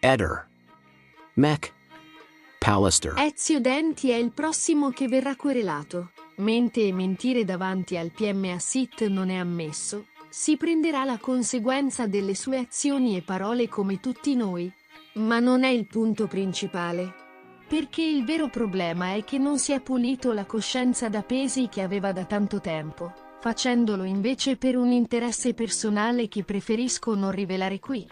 Eder. Mac. Pallister. Ezio Denti è il prossimo che verrà querelato. Mentre mentire davanti al PM Assit non è ammesso, si prenderà la conseguenza delle sue azioni e parole come tutti noi. Ma non è il punto principale. Perché il vero problema è che non si è pulito la coscienza da pesi che aveva da tanto tempo, facendolo invece per un interesse personale che preferisco non rivelare qui.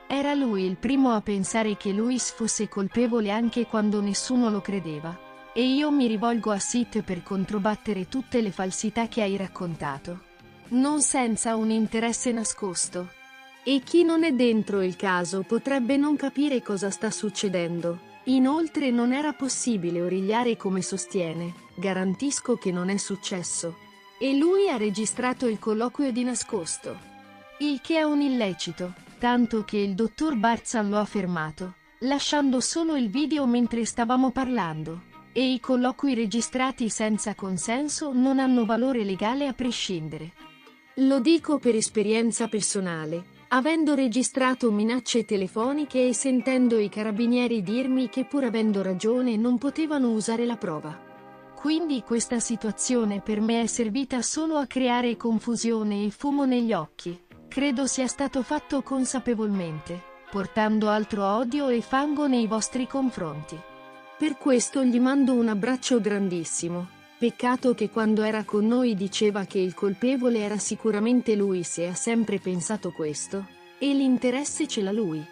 Era lui il primo a pensare che Luis fosse colpevole anche quando nessuno lo credeva. E io mi rivolgo a Sid per controbattere tutte le falsità che hai raccontato. Non senza un interesse nascosto. E chi non è dentro il caso potrebbe non capire cosa sta succedendo. Inoltre non era possibile origliare come sostiene. Garantisco che non è successo. E lui ha registrato il colloquio di nascosto. Il che è un illecito, tanto che il dottor Barzan lo ha fermato, lasciando solo il video mentre stavamo parlando. E i colloqui registrati senza consenso non hanno valore legale a prescindere. Lo dico per esperienza personale, avendo registrato minacce telefoniche e sentendo i carabinieri dirmi che pur avendo ragione non potevano usare la prova. Quindi questa situazione per me è servita solo a creare confusione e fumo negli occhi. Credo sia stato fatto consapevolmente, portando altro odio e fango nei vostri confronti. Per questo gli mando un abbraccio grandissimo. Peccato che quando era con noi diceva che il colpevole era sicuramente lui, se ha sempre pensato questo. E l'interesse ce l'ha lui.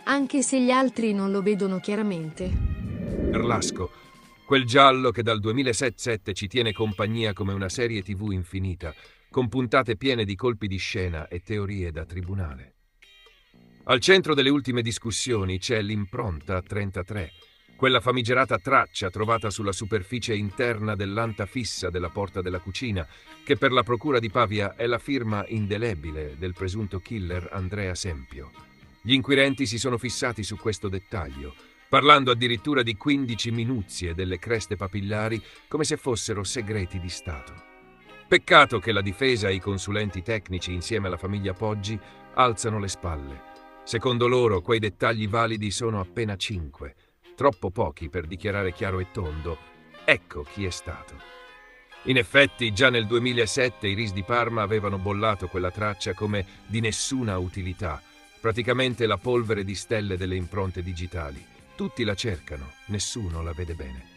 Anche se gli altri non lo vedono chiaramente. Berlasco, quel giallo che dal 2007 ci tiene compagnia come una serie TV infinita, con puntate piene di colpi di scena e teorie da tribunale. Al centro delle ultime discussioni c'è l'impronta 33, quella famigerata traccia trovata sulla superficie interna dell'anta fissa della porta della cucina, che per la procura di Pavia è la firma indelebile del presunto killer Andrea Sempio. Gli inquirenti si sono fissati su questo dettaglio, parlando addirittura di 15 minuzie delle creste papillari come se fossero segreti di Stato. Peccato che la difesa e i consulenti tecnici insieme alla famiglia Poggi alzano le spalle. Secondo loro quei dettagli validi sono appena 5, troppo pochi per dichiarare chiaro e tondo: ecco chi è stato. In effetti, già nel 2007 i RIS di Parma avevano bollato quella traccia come di nessuna utilità, praticamente la polvere di stelle delle impronte digitali. Tutti la cercano, nessuno la vede bene.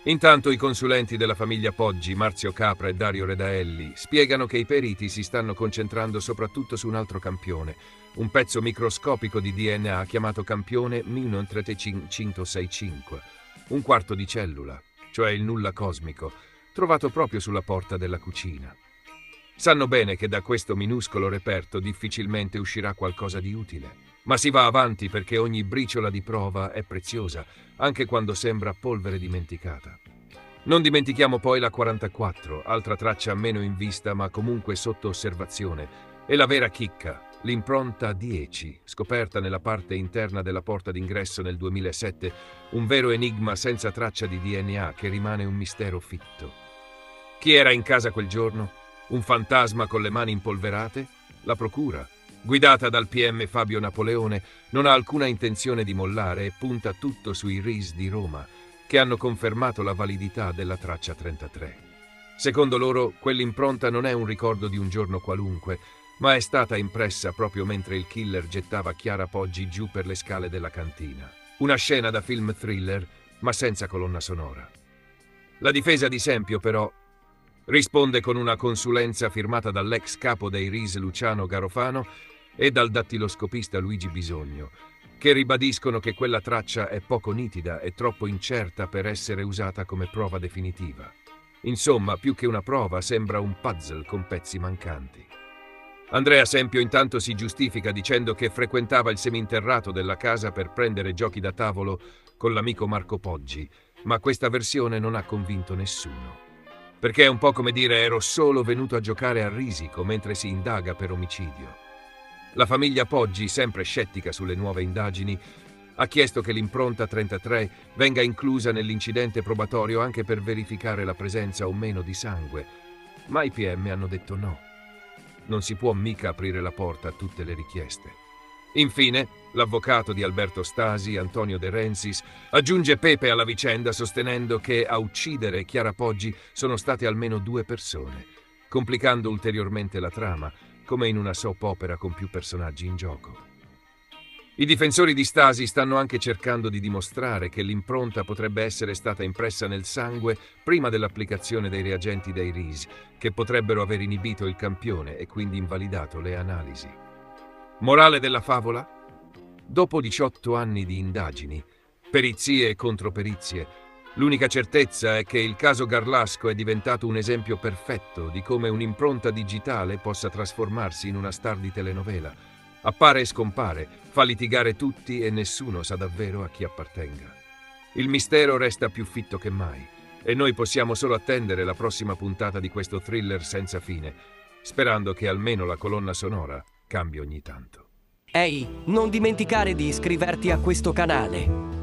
Intanto i consulenti della famiglia Poggi, Marzio Capra e Dario Redaelli, spiegano che i periti si stanno concentrando soprattutto su un altro campione, un pezzo microscopico di DNA chiamato campione 13565, un quarto di cellula, cioè il nulla cosmico, trovato proprio sulla porta della cucina. Sanno bene che da questo minuscolo reperto difficilmente uscirà qualcosa di utile, ma si va avanti perché ogni briciola di prova è preziosa, anche quando sembra polvere dimenticata. Non dimentichiamo poi la 44, altra traccia meno in vista ma comunque sotto osservazione, e la vera chicca, l'impronta 10, scoperta nella parte interna della porta d'ingresso nel 2007, un vero enigma senza traccia di DNA che rimane un mistero fitto. Chi era in casa quel giorno? Un fantasma con le mani impolverate? La procura, guidata dal PM Fabio Napoleone, non ha alcuna intenzione di mollare e punta tutto sui RIS di Roma, che hanno confermato la validità della traccia 33. Secondo loro, quell'impronta non è un ricordo di un giorno qualunque, ma è stata impressa proprio mentre il killer gettava Chiara Poggi giù per le scale della cantina. Una scena da film thriller, ma senza colonna sonora. La difesa di Sempio, però, risponde con una consulenza firmata dall'ex capo dei RIS Luciano Garofano e dal dattiloscopista Luigi Bisogno, che ribadiscono che quella traccia è poco nitida e troppo incerta per essere usata come prova definitiva. Insomma, più che una prova, sembra un puzzle con pezzi mancanti. Andrea Sempio intanto si giustifica dicendo che frequentava il seminterrato della casa per prendere giochi da tavolo con l'amico Marco Poggi, ma questa versione non ha convinto nessuno. Perché è un po' come dire: ero solo venuto a giocare a risico mentre si indaga per omicidio. La famiglia Poggi, sempre scettica sulle nuove indagini, ha chiesto che l'impronta 33 venga inclusa nell'incidente probatorio anche per verificare la presenza o meno di sangue, ma i PM hanno detto no. Non si può mica aprire la porta a tutte le richieste. Infine, L'avvocato di Alberto Stasi, Antonio De Rensis, aggiunge pepe alla vicenda sostenendo che a uccidere Chiara Poggi sono state almeno 2 persone, complicando ulteriormente la trama, come in una soap opera con più personaggi in gioco. I difensori di Stasi stanno anche cercando di dimostrare che l'impronta potrebbe essere stata impressa nel sangue prima dell'applicazione dei reagenti dei RIS, che potrebbero aver inibito il campione e quindi invalidato le analisi. Morale della favola? Dopo 18 anni di indagini, perizie e controperizie, l'unica certezza è che il caso Garlasco è diventato un esempio perfetto di come un'impronta digitale possa trasformarsi in una star di telenovela. Appare e scompare, fa litigare tutti e nessuno sa davvero a chi appartenga. Il mistero resta più fitto che mai e noi possiamo solo attendere la prossima puntata di questo thriller senza fine, sperando che almeno la colonna sonora cambi ogni tanto. Ehi, non dimenticare di iscriverti a questo canale.